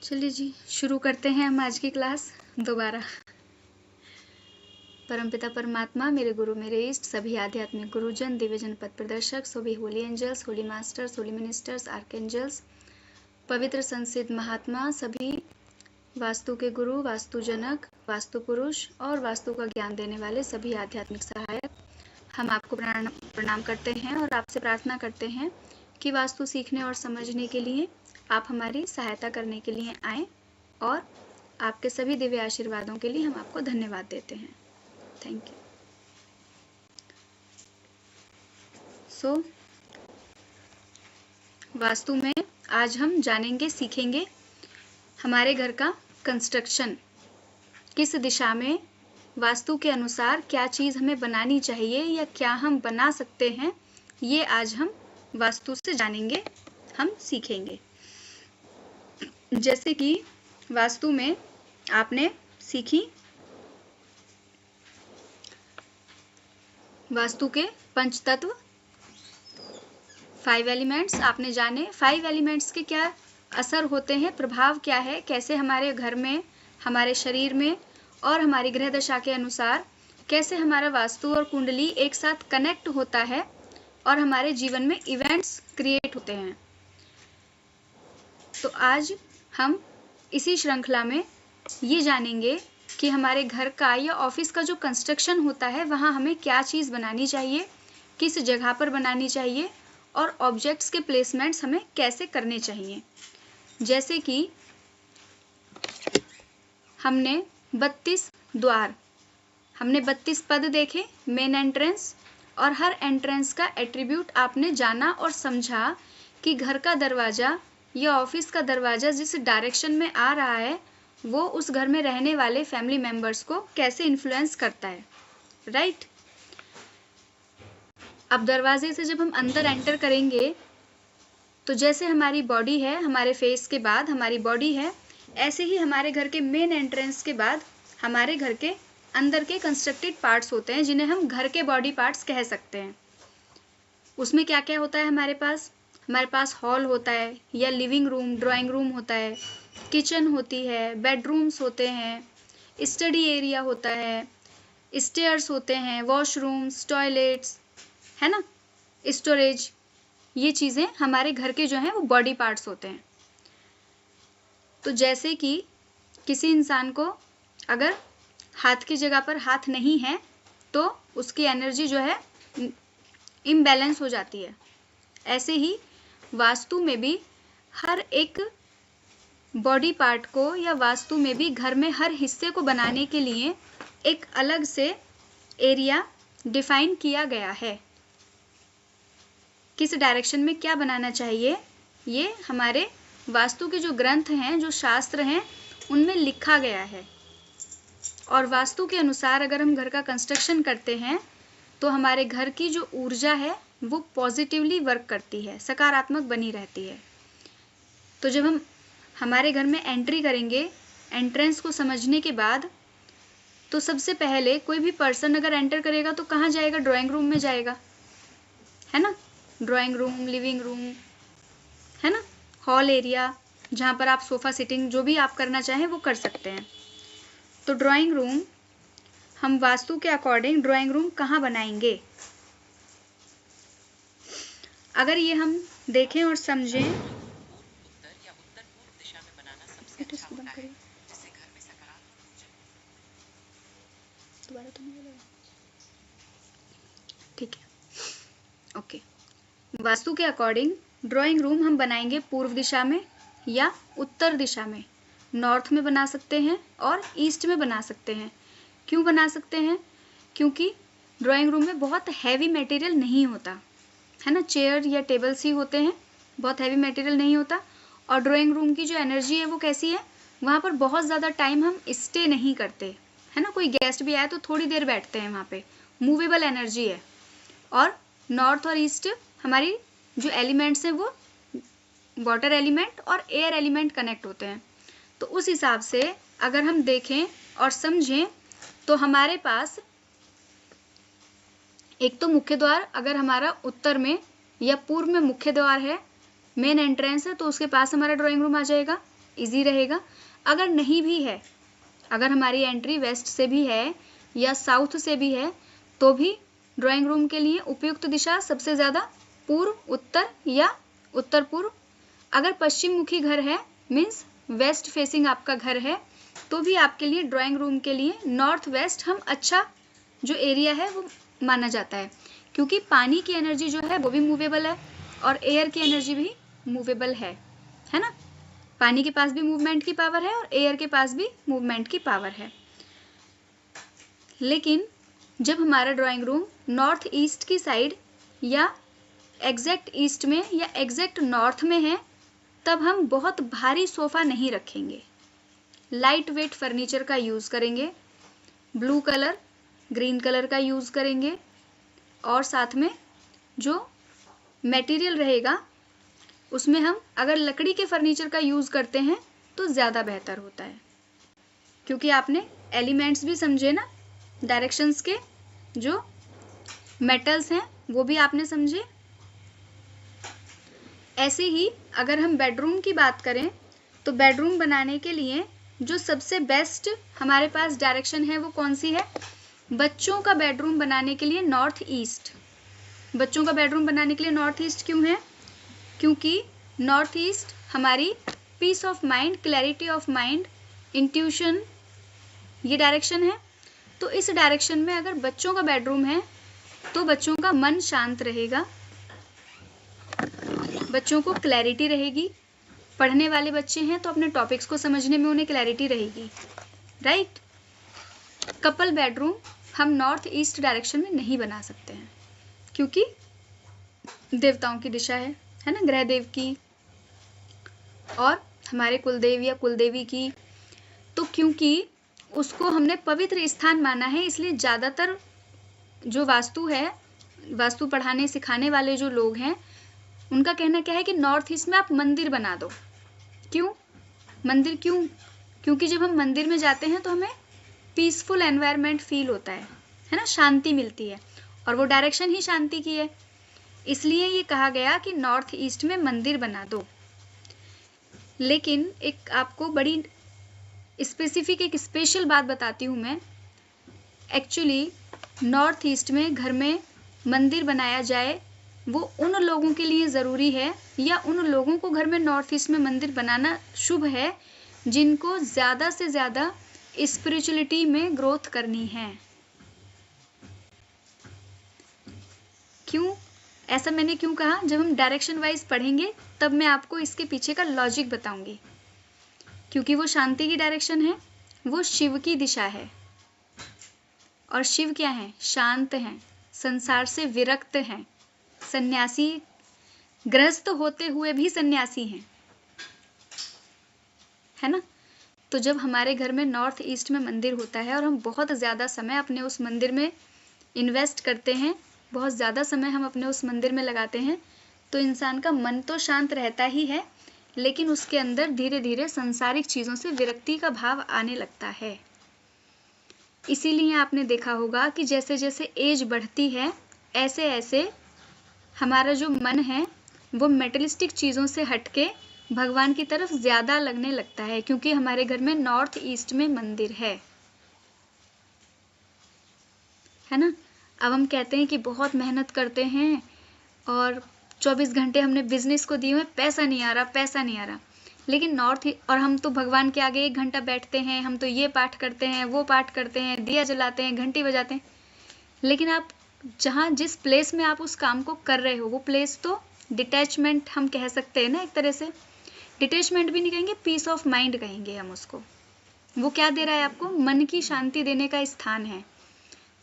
चलिए जी, शुरू करते हैं हम आज की क्लास दोबारा। परमपिता परमात्मा, मेरे गुरु, मेरे इष्ट, सभी आध्यात्मिक गुरुजन, दिव्यजन पथ प्रदर्शक, सभी holy angels, holy masters, holy ministers, archangels, पवित्र संसिद्ध महात्मा, सभी वास्तु के गुरु, वास्तु जनक, वास्तु पुरुष और वास्तु का ज्ञान देने वाले सभी आध्यात्मिक सहायक, हम आपको प्रणाम करते हैं और आपसे प्रार्थना करते हैं कि वास्तु सीखने और समझने के लिए आप हमारी सहायता करने के लिए आएं और आपके सभी दिव्य आशीर्वादों के लिए हम आपको धन्यवाद देते हैं। Thank you. सो वास्तु में आज हम जानेंगे, सीखेंगे हमारे घर का कंस्ट्रक्शन, किस दिशा में वास्तु के अनुसार क्या चीज़ हमें बनानी चाहिए या क्या हम बना सकते हैं, ये आज हम वास्तु से जानेंगे, हम सीखेंगे। जैसे कि वास्तु में आपने सीखी वास्तु के पंच तत्व, 5 एलिमेंट्स आपने जाने। 5 एलिमेंट्स के क्या असर होते हैं, प्रभाव क्या है, कैसे हमारे घर में, हमारे शरीर में और हमारी ग्रह दशा के अनुसार कैसे हमारा वास्तु और कुंडली एक साथ कनेक्ट होता है और हमारे जीवन में इवेंट्स क्रिएट होते हैं। तो आज हम इसी श्रृंखला में ये जानेंगे कि हमारे घर का या ऑफिस का जो कंस्ट्रक्शन होता है वहाँ हमें क्या चीज़ बनानी चाहिए, किस जगह पर बनानी चाहिए और ऑब्जेक्ट्स के प्लेसमेंट्स हमें कैसे करने चाहिए। जैसे कि हमने 32 द्वार, हमने 32 पद देखे, मेन एंट्रेंस, और हर एंट्रेंस का एट्रीब्यूट आपने जाना और समझा कि घर का दरवाज़ा या ऑफिस का दरवाज़ा जिस डायरेक्शन में आ रहा है वो उस घर में रहने वाले फैमिली मेंबर्स को कैसे इन्फ्लुएंस करता है, राइट। अब दरवाजे से जब हम अंदर एंटर करेंगे तो जैसे हमारी बॉडी है, हमारे फेस के बाद हमारी बॉडी है, ऐसे ही हमारे घर के मेन एंट्रेंस के बाद हमारे घर के अंदर के कंस्ट्रक्टेड पार्ट्स होते हैं जिन्हें हम घर के बॉडी पार्ट्स कह सकते हैं। उसमें क्या क्या होता है हमारे पास हॉल होता है या लिविंग रूम, ड्राइंग रूम होता है, किचन होती है, बेडरूम्स होते हैं, स्टडी एरिया होता है, स्टेयर्स होते हैं, वॉशरूम्स, टॉयलेट्स, है ना, स्टोरेज, ये चीज़ें हमारे घर के जो हैं वो बॉडी पार्ट्स होते हैं। तो जैसे कि किसी इंसान को अगर हाथ की जगह पर हाथ नहीं है तो उसकी एनर्जी जो है इम्बैलेंस हो जाती है, ऐसे ही वास्तु में भी हर एक बॉडी पार्ट को या वास्तु में भी घर में हर हिस्से को बनाने के लिए एक अलग से एरिया डिफाइन किया गया है। किस डायरेक्शन में क्या बनाना चाहिए ये हमारे वास्तु के जो ग्रंथ हैं, जो शास्त्र हैं, उनमें लिखा गया है। और वास्तु के अनुसार अगर हम घर का कंस्ट्रक्शन करते हैं तो हमारे घर की जो ऊर्जा है वो पॉजिटिवली वर्क करती है, सकारात्मक बनी रहती है। तो जब हम हमारे घर में एंट्री करेंगे, एंट्रेंस को समझने के बाद, तो सबसे पहले कोई भी पर्सन अगर एंटर करेगा तो कहाँ जाएगा? ड्राइंग रूम में जाएगा, है ना। ड्राइंग रूम, लिविंग रूम, है ना, हॉल एरिया, जहाँ पर आप सोफ़ा सिटिंग जो भी आप करना चाहें वो कर सकते हैं। तो ड्राइंग रूम, हम वास्तु के अकॉर्डिंग ड्राइंग रूम कहाँ बनाएंगे? अगर ये हम देखें और समझें, उत्तर या उत्तर पूर्व दिशा में बनाना सबसे अच्छा होता है, जिससे घर में सकारात्मक ऊर्जा। दोबारा तो नहीं बोलेगा, ठीक है, ओके। वास्तु के अकॉर्डिंग ड्राइंग रूम हम बनाएंगे पूर्व दिशा में या उत्तर दिशा में, नॉर्थ में बना सकते हैं और ईस्ट में बना सकते हैं। क्यों बना सकते हैं? क्योंकि ड्राइंग रूम में बहुत हैवी मटेरियल नहीं होता, है ना, चेयर या टेबल्स ही होते हैं, बहुत हैवी मटेरियल नहीं होता। और ड्राइंग रूम की जो एनर्जी है वो कैसी है, वहाँ पर बहुत ज़्यादा टाइम हम स्टे नहीं करते, है ना, कोई गेस्ट भी आए तो थोड़ी देर बैठते हैं वहाँ पे, मूवेबल एनर्जी है। और नॉर्थ और ईस्ट हमारी जो एलिमेंट्स हैं वो वाटर एलिमेंट और एयर एलिमेंट कनेक्ट होते हैं। तो उस हिसाब से अगर हम देखें और समझें तो हमारे पास एक तो मुख्य द्वार, अगर हमारा उत्तर में या पूर्व में मुख्य द्वार है, मेन एंट्रेंस है, तो उसके पास हमारा ड्राइंग रूम आ जाएगा। इजी रहेगा। अगर नहीं भी है, अगर हमारी एंट्री वेस्ट से भी है या साउथ से भी है, तो भी ड्राइंग रूम के लिए उपयुक्त दिशा सबसे ज़्यादा पूर्व, उत्तर या उत्तर पूर्व। अगर पश्चिम मुखी घर है, मीन्स वेस्ट फेसिंग आपका घर है, तो भी आपके लिए ड्राइंग रूम के लिए नॉर्थ वेस्ट हम अच्छा जो एरिया है वो माना जाता है, क्योंकि पानी की एनर्जी जो है वो भी मूवेबल है और एयर की एनर्जी भी मूवेबल है ना। पानी के पास भी मूवमेंट की पावर है और एयर के पास भी मूवमेंट की पावर है। लेकिन जब हमारा ड्राइंग रूम नॉर्थ ईस्ट की साइड या एग्जैक्ट ईस्ट में या एग्जैक्ट नॉर्थ में है, तब हम बहुत भारी सोफ़ा नहीं रखेंगे, लाइट वेट फर्नीचर का यूज़ करेंगे, ब्लू कलर, ग्रीन कलर का यूज़ करेंगे, और साथ में जो मटेरियल रहेगा उसमें हम अगर लकड़ी के फर्नीचर का यूज़ करते हैं तो ज़्यादा बेहतर होता है, क्योंकि आपने एलिमेंट्स भी समझे ना, डायरेक्शंस के जो मेटल्स हैं वो भी आपने समझे। ऐसे ही अगर हम बेडरूम की बात करें तो बेडरूम बनाने के लिए जो सबसे बेस्ट हमारे पास डायरेक्शन है वो कौन सी है? बच्चों का बेडरूम बनाने के लिए नॉर्थ ईस्ट। बच्चों का बेडरूम बनाने के लिए नॉर्थ ईस्ट क्यों है? क्योंकि नॉर्थ ईस्ट हमारी peace of mind, clarity of mind, intuition, ये डायरेक्शन है। तो इस डायरेक्शन में अगर बच्चों का बेडरूम है तो बच्चों का मन शांत रहेगा, बच्चों को क्लैरिटी रहेगी, पढ़ने वाले बच्चे हैं तो अपने टॉपिक्स को समझने में उन्हें क्लैरिटी रहेगी, राइट। कपल बेडरूम हम नॉर्थ ईस्ट डायरेक्शन में नहीं बना सकते हैं, क्योंकि देवताओं की दिशा है ना, ग्रह देव की और हमारे कुलदेव या कुलदेवी की। तो क्योंकि उसको हमने पवित्र स्थान माना है, इसलिए ज़्यादातर जो वास्तु है, वास्तु पढ़ाने सिखाने वाले जो लोग हैं, उनका कहना क्या है कि नॉर्थ ईस्ट में आप मंदिर बना दो। क्यों मंदिर? क्योंकि जब हम मंदिर में जाते हैं तो हमें पीसफुल एनवायरनमेंट फील होता है ना, शांति मिलती है, और वो डायरेक्शन ही शांति की है, इसलिए ये कहा गया कि नॉर्थ ईस्ट में मंदिर बना दो। लेकिन एक आपको बड़ी स्पेसिफिक एक स्पेशल बात बताती हूँ मैं। एक्चुअली नॉर्थ ईस्ट में घर में मंदिर बनाया जाए वो उन लोगों के लिए ज़रूरी है, या उन लोगों को घर में नॉर्थ ईस्ट में मंदिर बनाना शुभ है जिनको ज़्यादा से ज़्यादा स्पिरिचुअलिटी में ग्रोथ करनी है। क्यों ऐसा मैंने क्यों कहा? जब हम डायरेक्शन वाइज पढ़ेंगे तब मैं आपको इसके पीछे का लॉजिक बताऊंगी। क्योंकि वो शांति की डायरेक्शन है, वो शिव की दिशा है, और शिव क्या है? शांत हैं, संसार से विरक्त हैं, सन्यासी, गृहस्थ होते हुए भी सन्यासी हैं, है ना। तो जब हमारे घर में नॉर्थ ईस्ट में मंदिर होता है और हम बहुत ज़्यादा समय अपने उस मंदिर में इन्वेस्ट करते हैं, बहुत ज़्यादा समय हम अपने उस मंदिर में लगाते हैं, तो इंसान का मन तो शांत रहता ही है, लेकिन उसके अंदर धीरे धीरे सांसारिक चीज़ों से विरक्ति का भाव आने लगता है। इसीलिए आपने देखा होगा कि जैसे जैसे एज बढ़ती है, ऐसे ऐसे हमारा जो मन है वो मेटलिस्टिक चीज़ों से हटके भगवान की तरफ ज़्यादा लगने लगता है, क्योंकि हमारे घर में नॉर्थ ईस्ट में मंदिर है ना। अब हम कहते हैं कि बहुत मेहनत करते हैं और 24 घंटे हमने बिजनेस को दिए हुए, पैसा नहीं आ रहा, लेकिन नॉर्थ, और हम तो भगवान के आगे 1 घंटा बैठते हैं, हम तो ये पाठ करते हैं, वो पाठ करते हैं, दिया जलाते हैं, घंटी बजाते हैं, लेकिन आप जहाँ जिस प्लेस में आप उस काम को कर रहे हो वो प्लेस तो डिटैचमेंट हम कह सकते हैं ना, एक तरह से डिटैचमेंट भी नहीं कहेंगे, पीस ऑफ माइंड कहेंगे हम उसको। वो क्या दे रहा है आपको? मन की शांति देने का स्थान है।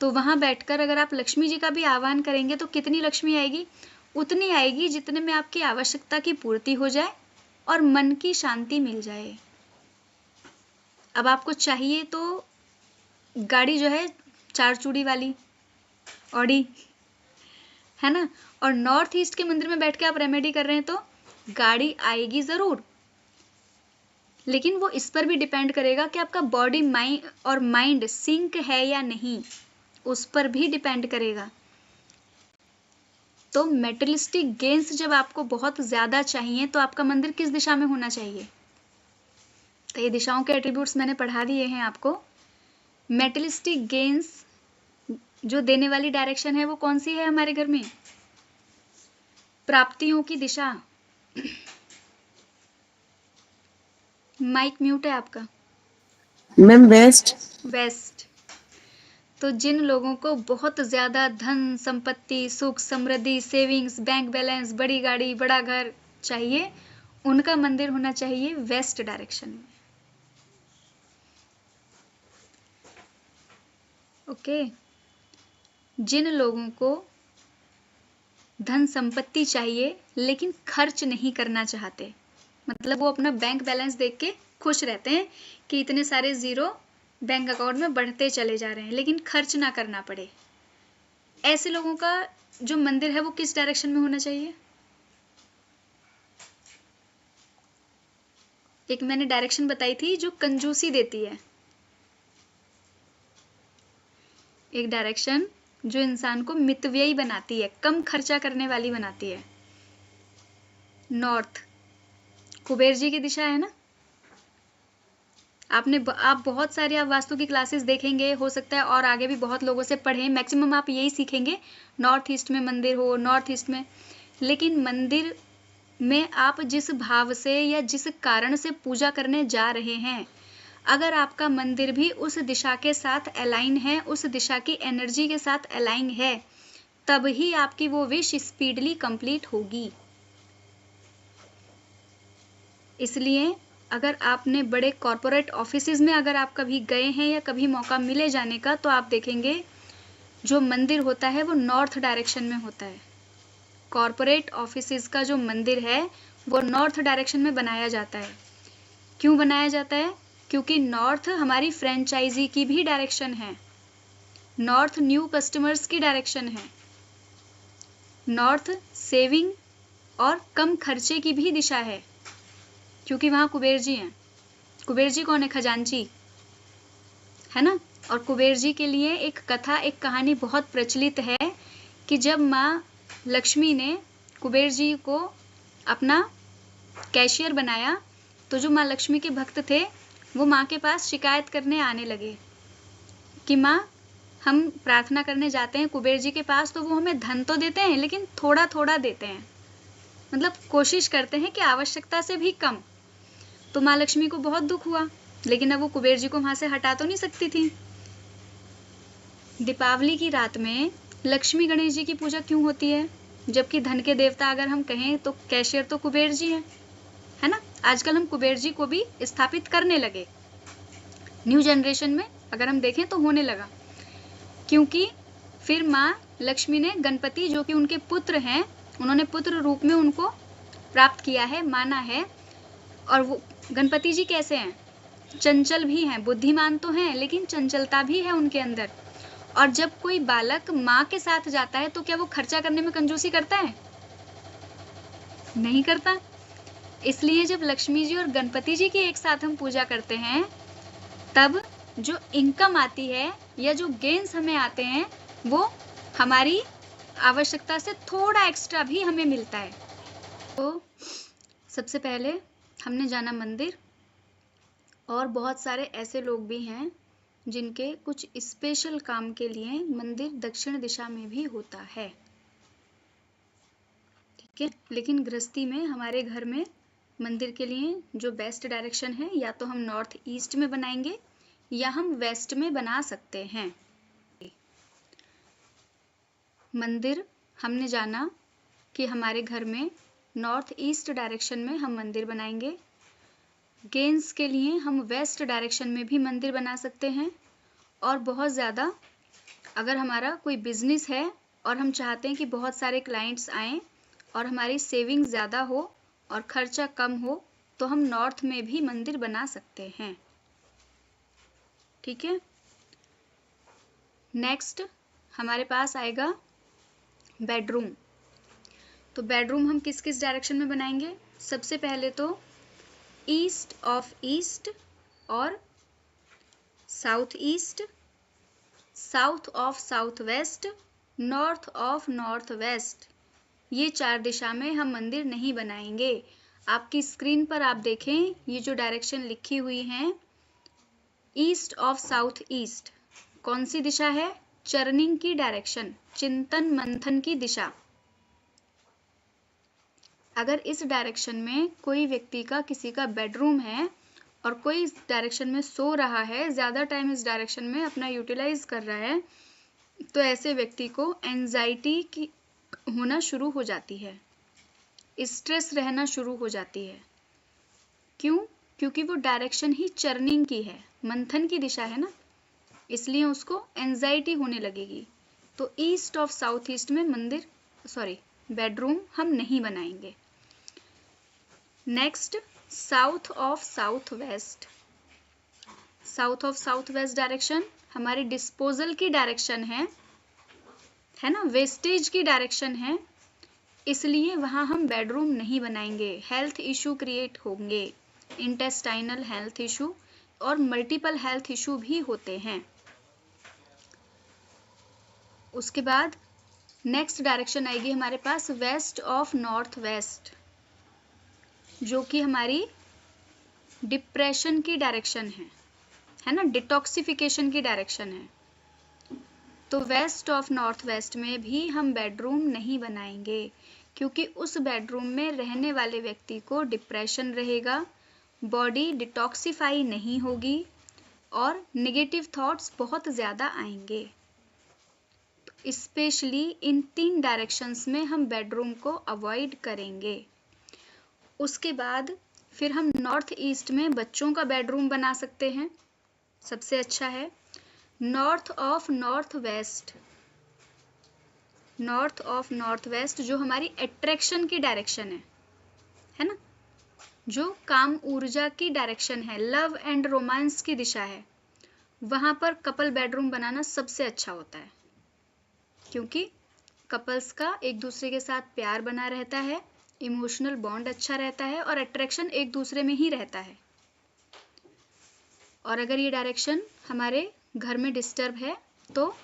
तो वहाँ बैठकर अगर आप लक्ष्मी जी का भी आह्वान करेंगे तो कितनी लक्ष्मी आएगी? उतनी आएगी जितने में आपकी आवश्यकता की पूर्ति हो जाए और मन की शांति मिल जाए। अब आपको चाहिए तो गाड़ी जो है 4 चूड़ी वाली ऑडी, है ना, और नॉर्थ ईस्ट के मंदिर में बैठ के आप रेमेडी कर रहे हैं तो गाड़ी आएगी ज़रूर, लेकिन वो इस पर भी डिपेंड करेगा कि आपका बॉडी माइंड सिंक है या नहीं, उस पर भी डिपेंड करेगा। तो मेटलिस्टिक गेन्स जब आपको बहुत ज़्यादा चाहिए तो आपका मंदिर किस दिशा में होना चाहिए? तो ये दिशाओं के एट्रीब्यूट्स मैंने पढ़ा दिए हैं आपको। मेटलिस्टिक गेन्स जो देने वाली डायरेक्शन है वो कौन सी है हमारे घर में? प्राप्तियों की दिशा। माइक म्यूट है आपका। Ma'am west. वेस्ट। तो जिन लोगों को बहुत ज्यादा धन संपत्ति सुख समृद्धि सेविंग्स बैंक बैलेंस बड़ी गाड़ी बड़ा घर चाहिए, उनका मंदिर होना चाहिए वेस्ट डायरेक्शन में। ओके। जिन लोगों को धन संपत्ति चाहिए लेकिन खर्च नहीं करना चाहते, मतलब वो अपना बैंक बैलेंस देख के खुश रहते हैं कि इतने सारे जीरो बैंक अकाउंट में बढ़ते चले जा रहे हैं लेकिन खर्च ना करना पड़े, ऐसे लोगों का जो मंदिर है वो किस डायरेक्शन में होना चाहिए? एक मैंने डायरेक्शन बताई थी जो कंजूसी देती है, एक डायरेक्शन जो इंसान को मितव्ययी बनाती है, कम खर्चा करने वाली बनाती है। नॉर्थ कुबेर जी की दिशा है ना। आप बहुत सारे आप वास्तु की क्लासेस देखेंगे, हो सकता है और आगे भी बहुत लोगों से पढ़ें, मैक्सिमम आप यही सीखेंगे नॉर्थ ईस्ट में मंदिर हो, नॉर्थ ईस्ट में। लेकिन मंदिर में आप जिस भाव से या जिस कारण से पूजा करने जा रहे हैं, अगर आपका मंदिर भी उस दिशा के साथ अलाइन है, उस दिशा की एनर्जी के साथ अलाइन है, तब ही आपकी वो विश स्पीडली कंप्लीट होगी। इसलिए अगर आपने बड़े कॉरपोरेट ऑफिसेज में अगर आप कभी गए हैं या कभी मौका मिले जाने का, तो आप देखेंगे जो मंदिर होता है वो नॉर्थ डायरेक्शन में होता है। कॉरपोरेट ऑफिसेज का जो मंदिर है वो नॉर्थ डायरेक्शन में बनाया जाता है। क्यों बनाया जाता है? क्योंकि नॉर्थ हमारी फ्रेंचाइजी की भी डायरेक्शन है, नॉर्थ न्यू कस्टमर्स की डायरेक्शन है, नॉर्थ सेविंग और कम खर्चे की भी दिशा है, क्योंकि वहां कुबेर जी हैं। कुबेर जी कौन है? खजांची है ना। और कुबेर जी के लिए एक कथा, एक कहानी बहुत प्रचलित है कि जब माँ लक्ष्मी ने कुबेर जी को अपना कैशियर बनाया, तो जो माँ लक्ष्मी के भक्त थे वो माँ के पास शिकायत करने आने लगे कि माँ, हम प्रार्थना करने जाते हैं कुबेर जी के पास, तो वो हमें धन तो देते हैं लेकिन थोड़ा थोड़ा देते हैं, मतलब कोशिश करते हैं कि आवश्यकता से भी कम। तो माँ लक्ष्मी को बहुत दुख हुआ, लेकिन अब वो कुबेर जी को वहां से हटा तो नहीं सकती थी। दीपावली की रात में लक्ष्मी गणेश जी की पूजा क्यों होती है? जबकि धन के देवता अगर हम कहें तो कैशियर तो कुबेर जी है ना। आजकल हम कुबेर जी को भी स्थापित करने लगे, न्यू जनरेशन में अगर हम देखें तो होने लगा, क्योंकि फिर माँ लक्ष्मी ने गणपति जो कि उनके पुत्र हैं, उन्होंने पुत्र रूप में उनको प्राप्त किया है, माना है। और वो गणपति जी कैसे हैं? चंचल भी हैं, बुद्धिमान तो हैं लेकिन चंचलता भी है उनके अंदर। और जब कोई बालक माँ के साथ जाता है तो क्या वो खर्चा करने में कंजूसी करता है? नहीं करता। इसलिए जब लक्ष्मी जी और गणपति जी की एक साथ हम पूजा करते हैं, तब जो इनकम आती है या जो गेन्स हमें आते हैं वो हमारी आवश्यकता से थोड़ा एक्स्ट्रा भी हमें मिलता है। तो सबसे पहले हमने जाना मंदिर, और बहुत सारे ऐसे लोग भी हैं जिनके कुछ स्पेशल काम के लिए मंदिर दक्षिण दिशा में भी होता है, ठीक है। लेकिन गृहस्थी में हमारे घर में मंदिर के लिए जो बेस्ट डायरेक्शन है, या तो हम नॉर्थ ईस्ट में बनाएंगे या हम वेस्ट में बना सकते हैं। मंदिर हमने जाना कि हमारे घर में नॉर्थ ईस्ट डायरेक्शन में हम मंदिर बनाएंगे। गेन्स के लिए हम वेस्ट डायरेक्शन में भी मंदिर बना सकते हैं। और बहुत ज़्यादा अगर हमारा कोई बिजनेस है और हम चाहते हैं कि बहुत सारे क्लाइंट्स आएँ और हमारी सेविंग ज़्यादा हो और खर्चा कम हो, तो हम नॉर्थ में भी मंदिर बना सकते हैं, ठीक है। नेक्स्ट हमारे पास आएगा बेडरूम। तो बेडरूम हम किस किस डायरेक्शन में बनाएंगे? सबसे पहले तो ईस्ट ऑफ ईस्ट और south east, south of south west, north of north west, ये चार दिशा में हम मंदिर नहीं बनाएंगे। आपकी स्क्रीन पर आप देखें, ये जो डायरेक्शन लिखी हुई हैं, ईस्ट ऑफ साउथ ईस्ट, कौन सी दिशा है? चर्निंग की डायरेक्शन, चिंतन मंथन की दिशा। अगर इस डायरेक्शन में कोई व्यक्ति का, किसी का बेडरूम है और कोई इस डायरेक्शन में सो रहा है, ज्यादा टाइम इस डायरेक्शन में अपना यूटिलाइज कर रहा है, तो ऐसे व्यक्ति को एंजाइटी की होना शुरू हो जाती है, स्ट्रेस रहना शुरू हो जाती है। क्यों? क्योंकि वो डायरेक्शन ही चर्निंग की है, मंथन की दिशा है ना, इसलिए उसको एंजाइटी होने लगेगी। तो ईस्ट ऑफ साउथ ईस्ट में बेडरूम हम नहीं बनाएंगे। Next, south of south west. South of south west direction हमारी डिस्पोजल की डायरेक्शन है ना, वेस्टेज की डायरेक्शन है, इसलिए वहां हम बेडरूम नहीं बनाएंगे। हेल्थ इशू क्रिएट होंगे, इंटेस्टाइनल हेल्थ इशू और मल्टीपल हेल्थ इशू भी होते हैं। उसके बाद नेक्स्ट डायरेक्शन आएगी हमारे पास वेस्ट ऑफ नॉर्थ वेस्ट, जो कि हमारी डिप्रेशन की डायरेक्शन है ना, डिटॉक्सिफिकेशन की डायरेक्शन है। तो वेस्ट ऑफ नॉर्थ वेस्ट में भी हम बेडरूम नहीं बनाएंगे, क्योंकि उस बेडरूम में रहने वाले व्यक्ति को डिप्रेशन रहेगा, बॉडी डिटॉक्सिफाई नहीं होगी और नेगेटिव थॉट्स बहुत ज़्यादा आएंगे। स्पेशली इन 3 डायरेक्शंस में हम बेडरूम को अवॉइड करेंगे। उसके बाद फिर हम नॉर्थ ईस्ट में बच्चों का बेडरूम बना सकते हैं, सबसे अच्छा है। North of north west, north of north west जो हमारी अट्रैक्शन की डायरेक्शन है ना, जो काम ऊर्जा की डायरेक्शन है, लव एंड रोमांस की दिशा है, वहां पर कपल बेडरूम बनाना सबसे अच्छा होता है, क्योंकि कपल्स का एक दूसरे के साथ प्यार बना रहता है, इमोशनल बॉन्ड अच्छा रहता है और अट्रैक्शन एक दूसरे में ही रहता है। और अगर ये डायरेक्शन हमारे घर में डिस्टर्ब है तो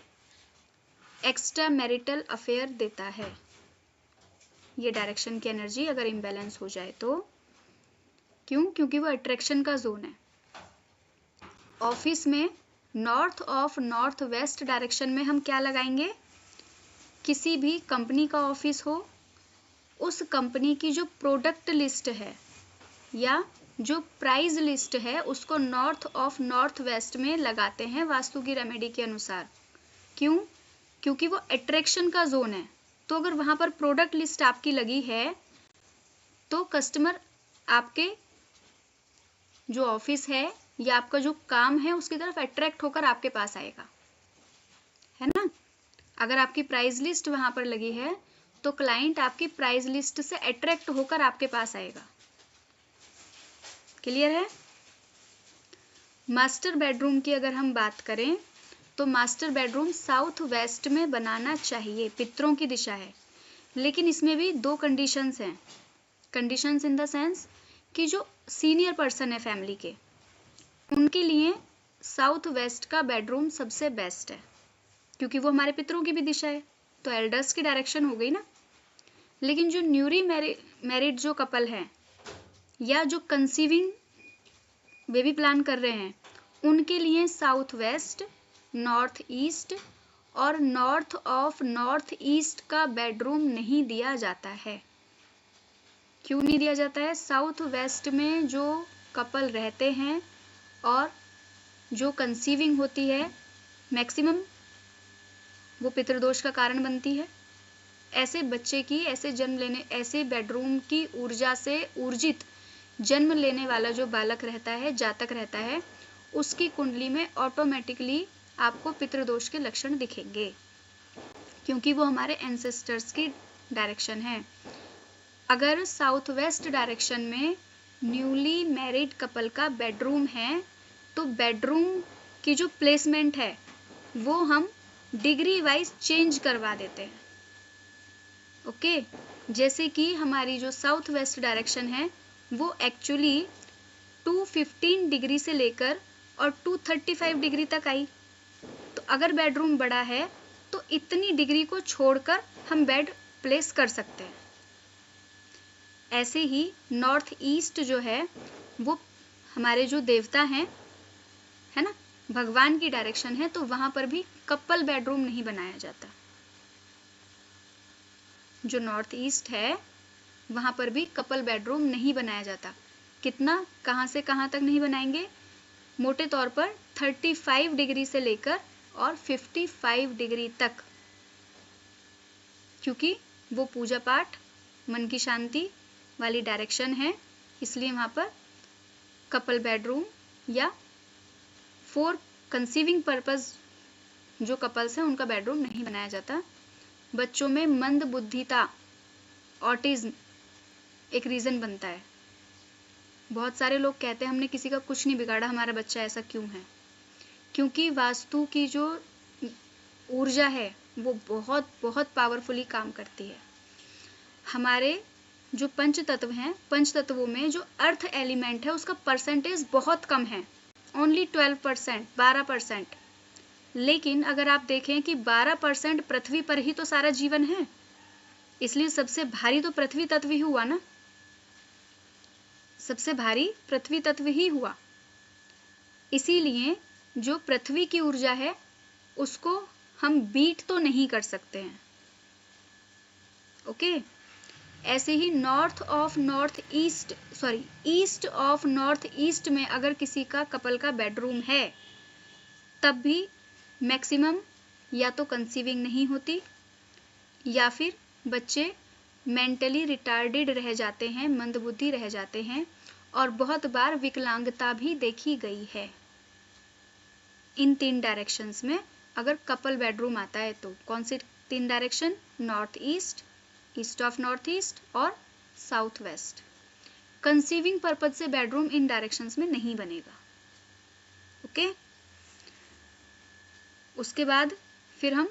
एक्स्ट्रा मैरिटल अफेयर देता है। ये डायरेक्शन की एनर्जी अगर इम्बैलेंस हो जाए तो, क्यों? क्योंकि वो अट्रैक्शन का जोन है। ऑफिस में north of north west direction में हम क्या लगाएंगे? किसी भी कंपनी का ऑफिस हो, उस कंपनी की जो प्रोडक्ट लिस्ट है या जो प्राइस लिस्ट है उसको नॉर्थ ऑफ नॉर्थ वेस्ट में लगाते हैं वास्तु की रेमेडी के अनुसार। क्यों? क्योंकि वो अट्रैक्शन का जोन है। तो अगर वहां पर प्रोडक्ट लिस्ट आपकी लगी है तो कस्टमर आपके जो ऑफिस है या आपका जो काम है उसकी तरफ अट्रैक्ट होकर आपके पास आएगा, है ना। अगर आपकी प्राइस लिस्ट वहां पर लगी है तो क्लाइंट आपकी प्राइस लिस्ट से अट्रैक्ट होकर आपके पास आएगा। क्लियर है? मास्टर बेडरूम की अगर हम बात करें तो मास्टर बेडरूम साउथ वेस्ट में बनाना चाहिए, पितरों की दिशा है, लेकिन इसमें भी 2 कंडीशंस हैं। कंडीशंस इन द सेंस कि जो सीनियर पर्सन है फैमिली के, उनके लिए साउथ वेस्ट का बेडरूम सबसे बेस्ट है, क्योंकि वो हमारे पितरों की भी दिशा है, तो एल्डर्स की डायरेक्शन हो गई ना। लेकिन जो न्यूली मैरिड जो कपल हैं या जो कंसीविंग बेबी प्लान कर रहे हैं, उनके लिए साउथ वेस्ट, नॉर्थ ईस्ट और नॉर्थ ऑफ नॉर्थ ईस्ट का बेडरूम नहीं दिया जाता है। क्यों नहीं दिया जाता है? साउथ वेस्ट में जो कपल रहते हैं और जो कंसीविंग होती है, मैक्सिमम वो पितृदोष का कारण बनती है। ऐसे बच्चे की, ऐसे बेडरूम की ऊर्जा से ऊर्जित जन्म लेने वाला जो बालक रहता है, जातक रहता है, उसकी कुंडली में ऑटोमेटिकली आपको पितृदोष के लक्षण दिखेंगे, क्योंकि वो हमारे एंसेस्टर्स की डायरेक्शन है। अगर साउथ वेस्ट डायरेक्शन में न्यूली मैरिड कपल का बेडरूम है तो बेडरूम की जो प्लेसमेंट है वो हम डिग्री वाइज चेंज करवा देते हैं। ओके, जैसे कि हमारी जो साउथ वेस्ट डायरेक्शन है वो एक्चुअली 215 डिग्री से लेकर और 235 डिग्री तक आई, तो अगर बेडरूम बड़ा है तो इतनी डिग्री को छोड़कर हम बेड प्लेस कर सकते हैं। ऐसे ही नॉर्थ ईस्ट जो है वो हमारे जो देवता हैं, है ना, भगवान की डायरेक्शन है, तो वहां पर भी कपल बेडरूम नहीं बनाया जाता। जो नॉर्थ ईस्ट है वहां पर भी कपल बेडरूम नहीं बनाया जाता। कितना, कहां से कहां तक नहीं बनाएंगे? मोटे तौर पर 35 डिग्री से लेकर और 55 डिग्री तक, क्योंकि वो पूजा पाठ, मन की शांति वाली डायरेक्शन है, इसलिए वहां पर कपल बेडरूम या फॉर कंसीविंग पर्पस जो कपल्स हैं उनका बेडरूम नहीं बनाया जाता। बच्चों में मंद बुद्धिता, ऑटिज्म एक रीजन बनता है। बहुत सारे लोग कहते हैं हमने किसी का कुछ नहीं बिगाड़ा, हमारा बच्चा ऐसा क्यों है? क्योंकि वास्तु की जो ऊर्जा है वो बहुत बहुत पावरफुली काम करती है। हमारे जो पंच तत्व हैं, पंच तत्वों में जो अर्थ एलिमेंट है उसका परसेंटेज बहुत कम है, ओनली 12%, 12%। लेकिन अगर आप देखें कि 12% पृथ्वी पर ही तो सारा जीवन है, इसलिए सबसे भारी तो पृथ्वी तत्व ही हुआ ना, सबसे भारी पृथ्वी तत्व ही हुआ। इसीलिए जो पृथ्वी की ऊर्जा है उसको हम बीट तो नहीं कर सकते हैं। ओके, ऐसे ही ईस्ट ऑफ नॉर्थ ईस्ट में अगर किसी का कपल का बेडरूम है तब भी मैक्सिमम या तो कंसीविंग नहीं होती या फिर बच्चे मेंटली रिटार्डेड रह जाते हैं, मंदबुद्धि रह जाते हैं, और बहुत बार विकलांगता भी देखी गई है। इन 3 डायरेक्शंस में अगर कपल बेडरूम आता है तो कौन सी 3 direction? North east, east of north east और साउथ वेस्ट। कंसीविंग पर्पज से बेडरूम इन डायरेक्शंस में नहीं बनेगा। ओके, उसके बाद फिर हम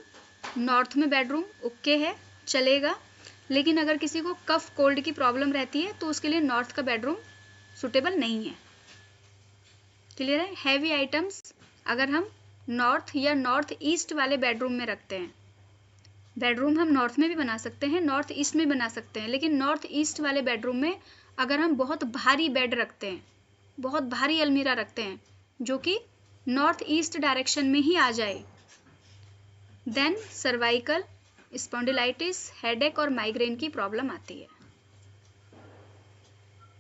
नॉर्थ में बेडरूम ओके है, चलेगा, लेकिन अगर किसी को कफ कोल्ड की प्रॉब्लम रहती है तो उसके लिए नॉर्थ का बेडरूम सुटेबल नहीं है। क्लियर है? हैवी आइटम्स अगर हम नॉर्थ या नॉर्थ ईस्ट वाले बेडरूम में रखते हैं, बेडरूम हम नॉर्थ में भी बना सकते हैं, नॉर्थ ईस्ट में बना सकते हैं, लेकिन नॉर्थ ईस्ट वाले बेडरूम में अगर हम बहुत भारी बेड रखते हैं, बहुत भारी अलमीरा रखते हैं जो कि नॉर्थ ईस्ट डायरेक्शन में ही आ जाए, देन सर्वाइकल, स्पॉन्डिलाइटिस, हेडेक और माइग्रेन की प्रॉब्लम आती है।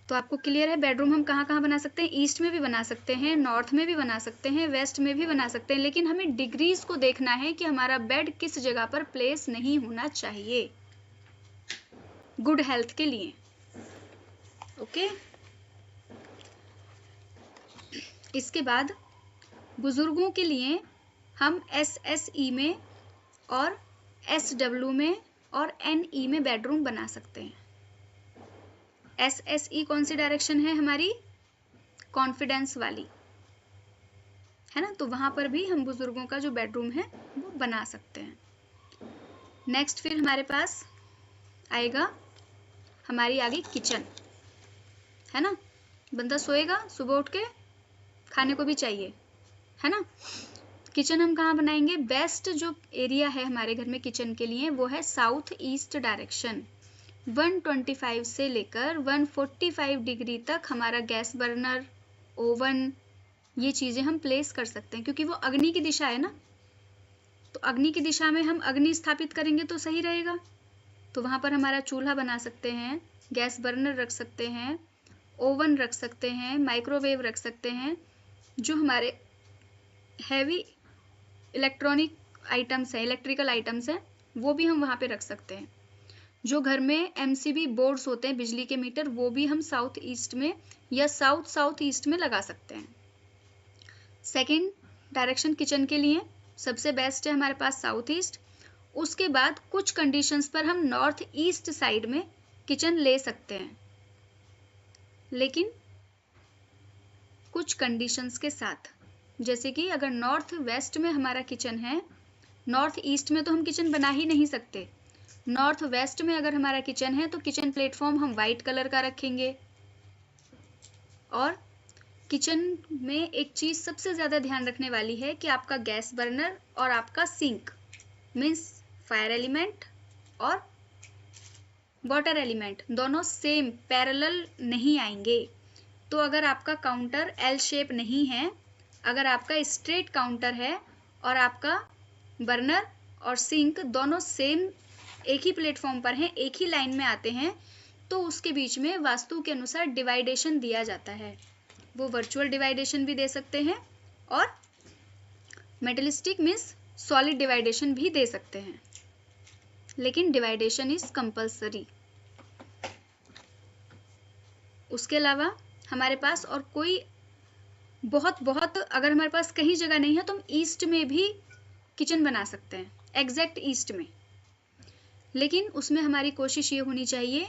तो आपको क्लियर है बेडरूम हम कहाँ कहाँ बना सकते हैं? ईस्ट में भी बना सकते हैं, नॉर्थ में भी बना सकते हैं, वेस्ट में भी बना सकते हैं, लेकिन हमें डिग्रीज को देखना है कि हमारा बेड किस जगह पर प्लेस नहीं होना चाहिए गुड हेल्थ के लिए। ओके, इसके बाद बुजुर्गों के लिए हम SSE में और SW में और NE में बेडरूम बना सकते हैं। SSE कौन सी डायरेक्शन है? हमारी कॉन्फिडेंस वाली, है ना, तो वहां पर भी हम बुजुर्गों का जो बेडरूम है वो बना सकते हैं। नेक्स्ट फिर हमारे पास आएगा हमारी आगे किचन, है ना। बंदा सोएगा, सुबह उठ के खाने को भी चाहिए, है ना। किचन हम कहाँ बनाएंगे? बेस्ट जो एरिया है हमारे घर में किचन के लिए वो है साउथ ईस्ट डायरेक्शन। 125 से लेकर 145 डिग्री तक हमारा गैस बर्नर, ओवन, ये चीजें हम प्लेस कर सकते हैं, क्योंकि वो अग्नि की दिशा है ना, तो अग्नि की दिशा में हम अग्नि स्थापित करेंगे तो सही रहेगा। तो वहां पर हमारा चूल्हा बना सकते हैं, गैस बर्नर रख सकते हैं, ओवन रख सकते हैं, माइक्रोवेव रख सकते हैं। जो हमारे हैवी इलेक्ट्रॉनिक आइटम्स हैं, इलेक्ट्रिकल आइटम्स हैं, वो भी हम वहां पे रख सकते हैं। जो घर में MCB बोर्ड्स होते हैं, बिजली के मीटर, वो भी हम साउथ ईस्ट में या साउथ ईस्ट में लगा सकते हैं। सेकंड डायरेक्शन किचन के लिए सबसे बेस्ट है हमारे पास साउथ ईस्ट। उसके बाद कुछ कंडीशंस पर हम नॉर्थ ईस्ट साइड में किचन ले सकते हैं, लेकिन कुछ कंडीशंस के साथ, जैसे कि अगर नॉर्थ वेस्ट में हमारा किचन है, नॉर्थ ईस्ट में तो हम किचन बना ही नहीं सकते। नॉर्थ वेस्ट में अगर हमारा किचन है तो किचन प्लेटफॉर्म हम वाइट कलर का रखेंगे। और किचन में एक चीज सबसे ज्यादा ध्यान रखने वाली है कि आपका गैस बर्नर और आपका सिंक मीन्स फायर एलिमेंट और वाटर एलिमेंट दोनों सेम पैरेलल नहीं आएंगे। तो अगर आपका काउंटर एल शेप नहीं है, अगर आपका स्ट्रेट काउंटर है और आपका बर्नर और सिंक दोनों सेम एक ही प्लेटफॉर्म पर हैं, एक ही लाइन में आते हैं, तो उसके बीच में वास्तु के अनुसार डिवाइडेशन दिया जाता है। वो वर्चुअल डिवाइडेशन भी दे सकते हैं और मेटलिस्टिक मीन्स सॉलिड डिवाइडेशन भी दे सकते हैं, लेकिन डिवाइडेशन इज कंपल्सरी। उसके अलावा हमारे पास और कोई बहुत अगर हमारे पास कहीं जगह नहीं है तो हम ईस्ट में भी किचन बना सकते हैं, एग्जैक्ट ईस्ट में, लेकिन उसमें हमारी कोशिश ये होनी चाहिए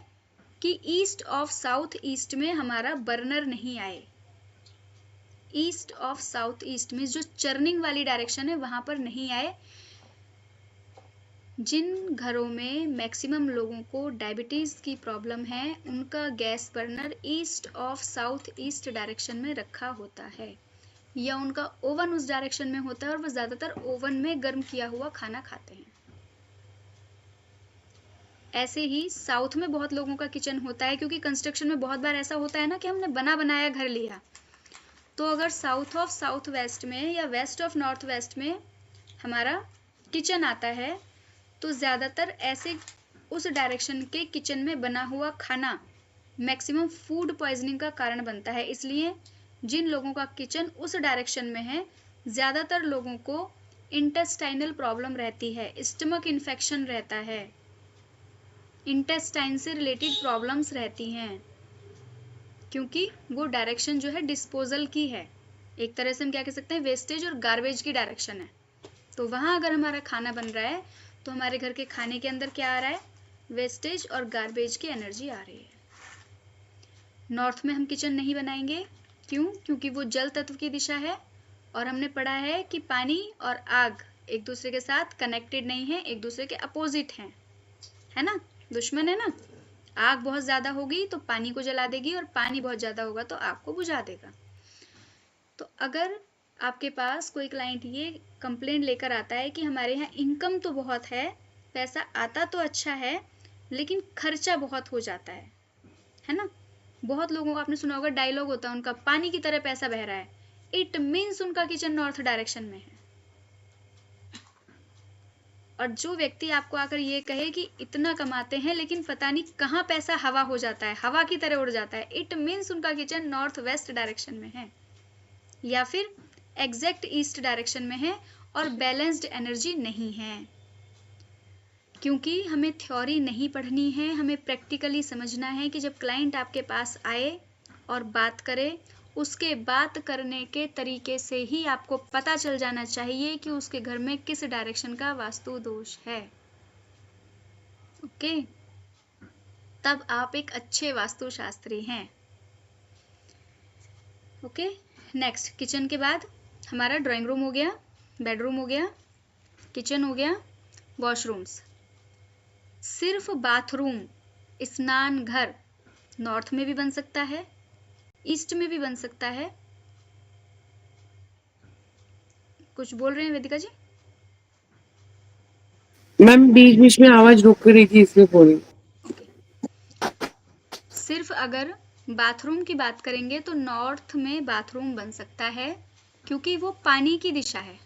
कि ईस्ट ऑफ साउथ ईस्ट में हमारा बर्नर नहीं आए। ईस्ट ऑफ साउथ ईस्ट में जो चर्निंग वाली डायरेक्शन है वहां पर नहीं आए। जिन घरों में मैक्सिमम लोगों को डायबिटीज की प्रॉब्लम है उनका gas burner east of south east direction में रखा होता है, या उनका ओवन उस डायरेक्शन में होता है और वो ज्यादातर ओवन में गर्म किया हुआ खाना खाते हैं। ऐसे ही साउथ में बहुत लोगों का किचन होता है, क्योंकि कंस्ट्रक्शन में बहुत बार ऐसा होता है ना कि हमने बना बनाया घर लिया। तो अगर साउथ ऑफ साउथ वेस्ट में या वेस्ट ऑफ नॉर्थ वेस्ट में हमारा किचन आता है तो ज़्यादातर ऐसे उस डायरेक्शन के किचन में बना हुआ खाना मैक्सिमम फूड पॉइजनिंग का कारण बनता है। इसलिए जिन लोगों का किचन उस डायरेक्शन में है, ज़्यादातर लोगों को इंटेस्टाइनल प्रॉब्लम रहती है, स्टमक इन्फेक्शन रहता है, इंटेस्टाइन से रिलेटेड प्रॉब्लम्स रहती हैं, क्योंकि वो डायरेक्शन जो है डिस्पोजल की है। एक तरह से हम क्या कह सकते हैं, वेस्टेज और गार्बेज की डायरेक्शन है। तो वहाँ अगर हमारा खाना बन रहा है तो हमारे घर के खाने के अंदर क्या आ रहा है, वेस्टेज और गार्बेज की एनर्जी आ रही है। नॉर्थ में हम किचन नहीं बनाएंगे, क्यों? क्योंकि वो जल तत्व की दिशा है और हमने पढ़ा है कि पानी और आग एक दूसरे के साथ कनेक्टेड नहीं है, एक दूसरे के अपोजिट हैं, है ना, दुश्मन है ना। आग बहुत ज्यादा होगी तो पानी को जला देगी और पानी बहुत ज्यादा होगा तो आग को बुझा देगा। तो अगर आपके पास कोई क्लाइंट ये कंप्लेंट लेकर आता है कि हमारे यहाँ इनकम तो बहुत है, पैसा आता तो अच्छा है, लेकिन खर्चा बहुत हो जाता है ना। बहुत लोगों को आपने सुना होगा, डायलॉग होता है उनका, पानी की तरह पैसा बह रहा है। इट मीन्स उनका किचन नॉर्थ डायरेक्शन में है। और जो व्यक्ति आपको आकर ये कहे कि इतना कमाते हैं लेकिन पता नहीं कहाँ पैसा हवा हो जाता है, हवा की तरह उड़ जाता है, इट मीन्स उनका किचन नॉर्थ वेस्ट डायरेक्शन में है या फिर एग्जैक्ट ईस्ट डायरेक्शन में है और बैलेंस्ड एनर्जी नहीं है। क्योंकि हमें थ्योरी नहीं पढ़नी है, हमें प्रैक्टिकली समझना है कि जब क्लाइंट आपके पास आए और बात करे, उसके बात करने के तरीके से ही आपको पता चल जाना चाहिए कि उसके घर में किस डायरेक्शन का वास्तु दोष है। ओके, तब आप एक अच्छे वास्तुशास्त्री हैं। ओके, नेक्स्ट किचन के बाद हमारा ड्राइंग रूम हो गया, बेडरूम हो गया, किचन हो गया, वॉशरूम्स। सिर्फ बाथरूम, स्नान घर नॉर्थ में भी बन सकता है, ईस्ट में भी बन सकता है। कुछ बोल रहे हैं वेदिका जी? मैम बीच बीच में आवाज रुक रही थी इसलिए बोली। सिर्फ अगर बाथरूम की बात करेंगे तो नॉर्थ में बाथरूम बन सकता है, क्योंकि वो पानी की दिशा है।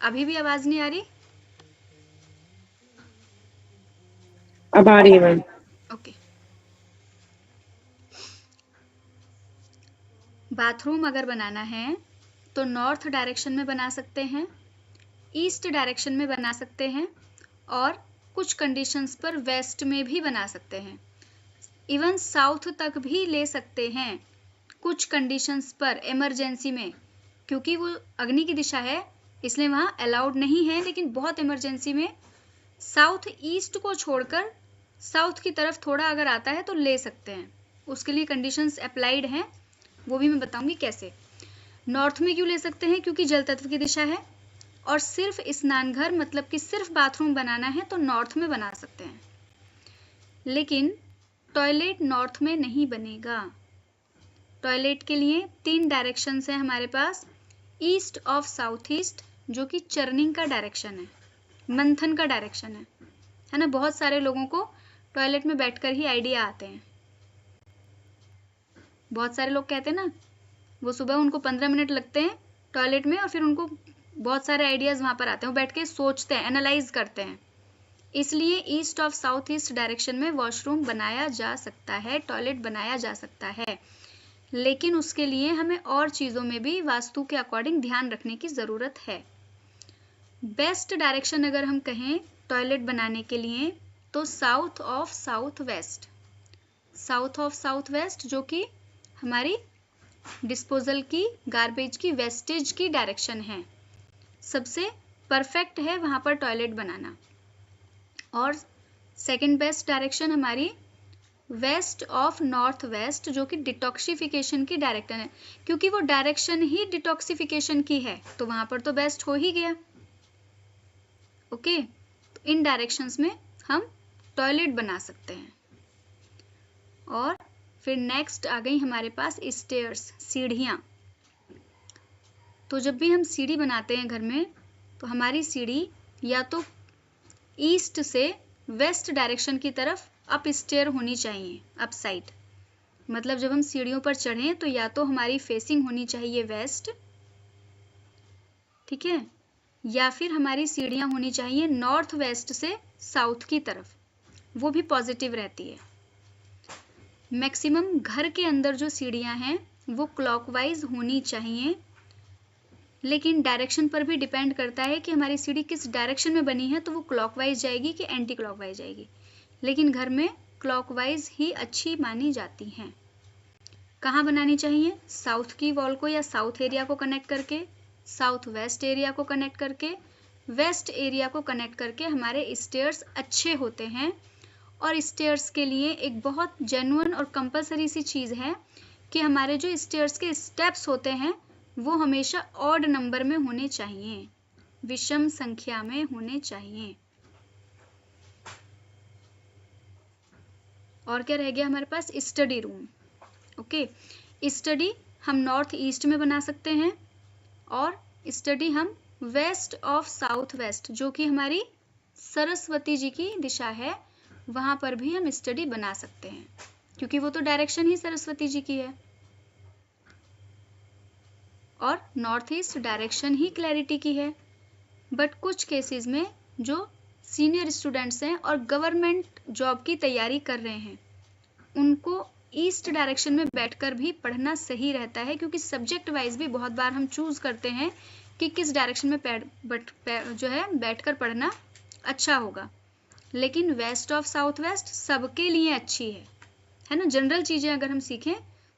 अभी भी आवाज नहीं आ रही? अब आ रही है मैम। ओके, बाथरूम अगर बनाना है तो नॉर्थ डायरेक्शन में बना सकते हैं, ईस्ट डायरेक्शन में बना सकते हैं और कुछ कंडीशंस पर वेस्ट में भी बना सकते हैं, इवन साउथ तक भी ले सकते हैं कुछ कंडीशंस पर, इमरजेंसी में, क्योंकि वो अग्नि की दिशा है इसलिए वहाँ अलाउड नहीं है, लेकिन बहुत इमरजेंसी में साउथ ईस्ट को छोड़कर साउथ की तरफ थोड़ा अगर आता है तो ले सकते हैं। उसके लिए कंडीशंस अप्लाइड हैं, वो भी मैं बताऊंगी कैसे। नॉर्थ में क्यों ले सकते हैं? क्योंकि जल तत्व की दिशा है, और सिर्फ स्नान घर मतलब कि सिर्फ बाथरूम बनाना है तो नॉर्थ में बना सकते हैं, लेकिन टॉयलेट नॉर्थ में नहीं बनेगा। टॉयलेट के लिए 3 डायरेक्शंस हैं हमारे पास, ईस्ट ऑफ साउथ ईस्ट, जो कि चर्निंग का डायरेक्शन है, मंथन का डायरेक्शन है ना। बहुत सारे लोगों को टॉयलेट में बैठकर ही आइडिया आते हैं। बहुत सारे लोग कहते हैं ना, वो सुबह उनको 15 मिनट लगते हैं टॉयलेट में और फिर उनको बहुत सारे आइडियाज वहां पर आते हैं, वो बैठ के सोचते हैं, एनालाइज करते हैं। इसलिए east of south east direction में वॉशरूम बनाया जा सकता है, टॉयलेट बनाया जा सकता है, लेकिन उसके लिए हमें और चीज़ों में भी वास्तु के अकॉर्डिंग ध्यान रखने की ज़रूरत है। बेस्ट डायरेक्शन अगर हम कहें टॉयलेट बनाने के लिए तो south of south west, south of south west जो कि हमारी डिस्पोजल की, गार्बेज की, वेस्टेज की डायरेक्शन है, सबसे परफेक्ट है वहां पर टॉयलेट बनाना। और सेकंड बेस्ट डायरेक्शन हमारी वेस्ट ऑफ नॉर्थ वेस्ट जो कि डिटॉक्सिफिकेशन की डायरेक्शन है, क्योंकि वो डायरेक्शन ही डिटॉक्सिफिकेशन की है, तो वहां पर तो बेस्ट हो ही गया। ओके, तो इन डायरेक्शंस में हम टॉयलेट बना सकते हैं। और फिर नेक्स्ट आ गई हमारे पास स्टेयर्स, सीढ़ियाँ। तो जब भी हम सीढ़ी बनाते हैं घर में तो हमारी सीढ़ी या तो ईस्ट से वेस्ट डायरेक्शन की तरफ अप स्टेयर होनी चाहिए, अप साइड। मतलब जब हम सीढ़ियों पर चढ़ें तो या तो हमारी फेसिंग होनी चाहिए वेस्ट, ठीक है, या फिर हमारी सीढ़ियाँ होनी चाहिए नॉर्थ वेस्ट से साउथ की तरफ, वो भी पॉजिटिव रहती है। मैक्सिमम घर के अंदर जो सीढ़ियाँ हैं वो क्लॉकवाइज होनी चाहिए, लेकिन डायरेक्शन पर भी डिपेंड करता है कि हमारी सीढ़ी किस डायरेक्शन में बनी है, तो वो क्लॉकवाइज जाएगी कि एंटी क्लॉकवाइज जाएगी, लेकिन घर में क्लॉकवाइज ही अच्छी मानी जाती हैं। कहाँ बनानी चाहिए? साउथ की वॉल को या साउथ एरिया को कनेक्ट करके, साउथ वेस्ट एरिया को कनेक्ट करके, वेस्ट एरिया को कनेक्ट करके हमारे स्टेयर्स अच्छे होते हैं। और स्टेयर्स के लिए एक बहुत जेन्युइन और कंपलसरी सी चीज़ है कि हमारे जो स्टेयर्स के स्टेप्स होते हैं वो हमेशा ऑड नंबर में होने चाहिए, विषम संख्या में होने चाहिए। और क्या रह गया हमारे पास? Study room. ओके, स्टडी हम नॉर्थ ईस्ट में बना सकते हैं और स्टडी हम वेस्ट ऑफ साउथ वेस्ट जो कि हमारी सरस्वती जी की दिशा है, वहां पर भी हम स्टडी बना सकते हैं, क्योंकि वो तो डायरेक्शन ही सरस्वती जी की है। और नॉर्थ ईस्ट डायरेक्शन ही क्लैरिटी की है। बट कुछ केसेस में जो सीनियर स्टूडेंट्स हैं और गवर्नमेंट जॉब की तैयारी कर रहे हैं, उनको ईस्ट डायरेक्शन में बैठकर भी पढ़ना सही रहता है, क्योंकि सब्जेक्ट वाइज भी बहुत बार हम चूज करते हैं कि किस डायरेक्शन में जो है बैठकर पढ़ना अच्छा होगा। लेकिन वेस्ट ऑफ साउथ वेस्ट सबके लिए अच्छी है ना। जनरल चीजें अगर हम सीखें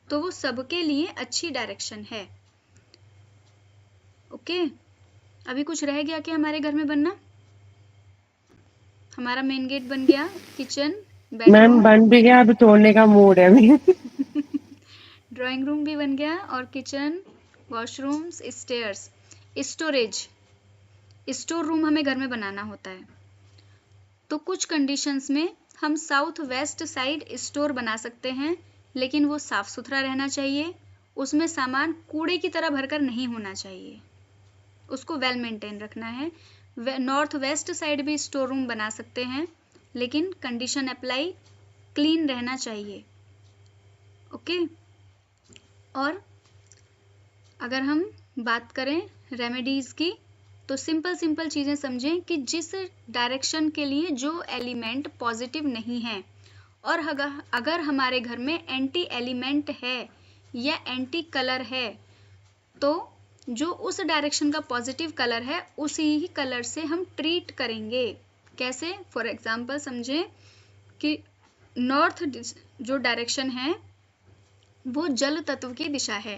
तो वो सबके लिए अच्छी डायरेक्शन है। ओके, अभी कुछ रह गया क्या हमारे घर में बनना? हमारा मेन गेट बन गया, किचन, मैम बेडरूम, बन भी गया, अभी तोड़ने का मूड है अभी। ड्राइंग रूम भी बन गया, और kitchen, washrooms, stairs, storage, store room हमें घर में बनाना होता है। तो कुछ कंडीशंस में हम साउथ वेस्ट साइड स्टोर बना सकते हैं, लेकिन वो साफ सुथरा रहना चाहिए, उसमें सामान कूड़े की तरह भरकर नहीं होना चाहिए, उसको वेल मेंटेन रखना है। नॉर्थ वेस्ट साइड भी स्टोर रूम बना सकते हैं, लेकिन कंडीशन अप्लाई, क्लीन रहना चाहिए। ओके, और अगर हम बात करें रेमेडीज की तो सिंपल चीज़ें समझें कि जिस डायरेक्शन के लिए जो एलिमेंट पॉजिटिव नहीं है, और अगर हमारे घर में एंटी एलिमेंट है या एंटी कलर है, तो जो उस डायरेक्शन का पॉजिटिव कलर है उसी ही कलर से हम ट्रीट करेंगे। कैसे? फॉर एग्जांपल समझें कि नॉर्थ जो डायरेक्शन है वो जल तत्व की दिशा है,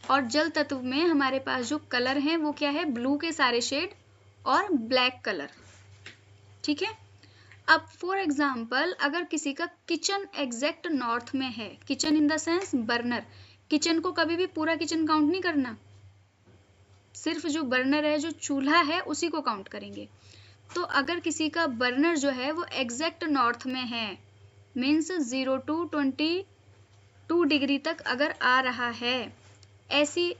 और जल तत्व में हमारे पास जो कलर है वो क्या है? ब्लू के सारे शेड और ब्लैक कलर, ठीक है। अब फॉर एग्जांपल अगर किसी का किचन एग्जैक्ट नॉर्थ में है, kitchen in the sense burner, kitchen को कभी भी पूरा किचन काउंट नहीं करना, सिर्फ जो बर्नर है, जो चूल्हा है, उसी को काउंट करेंगे। तो अगर किसी का बर्नर जो है वो एग्जैक्ट नॉर्थ में है, मीन्स 0 to 22 डिग्री तक अगर आ रहा है, ऐसी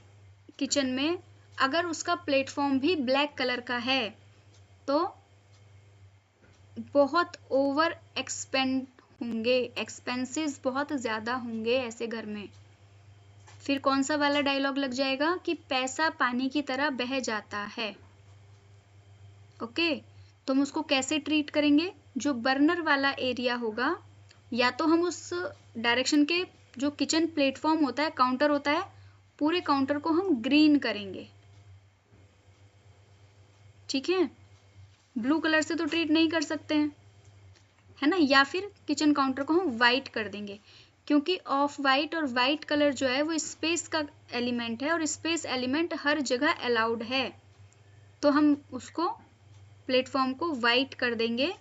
किचन में अगर उसका प्लेटफॉर्म भी ब्लैक कलर का है तो बहुत ओवर एक्सपेंड होंगे, एक्सपेंसेस बहुत ज्यादा होंगे ऐसे घर में। फिर कौन सा वाला डायलॉग लग जाएगा कि पैसा पानी की तरह बह जाता है। ओके, तो हम उसको कैसे ट्रीट करेंगे? जो बर्नर वाला एरिया होगा, या तो हम उस डायरेक्शन के जो किचन प्लेटफॉर्म होता है, काउंटर होता है, पूरे काउंटर को हम ग्रीन करेंगे। ठीक है, ब्लू कलर से तो ट्रीट नहीं कर सकते हैं, है ना। या फिर किचन काउंटर को हम वाइट कर देंगे, क्योंकि ऑफ वाइट और वाइट कलर जो है वो स्पेस का एलिमेंट है और स्पेस एलिमेंट हर जगह अलाउड है। तो हम उसको प्लेटफॉर्म को वाइट कर देंगे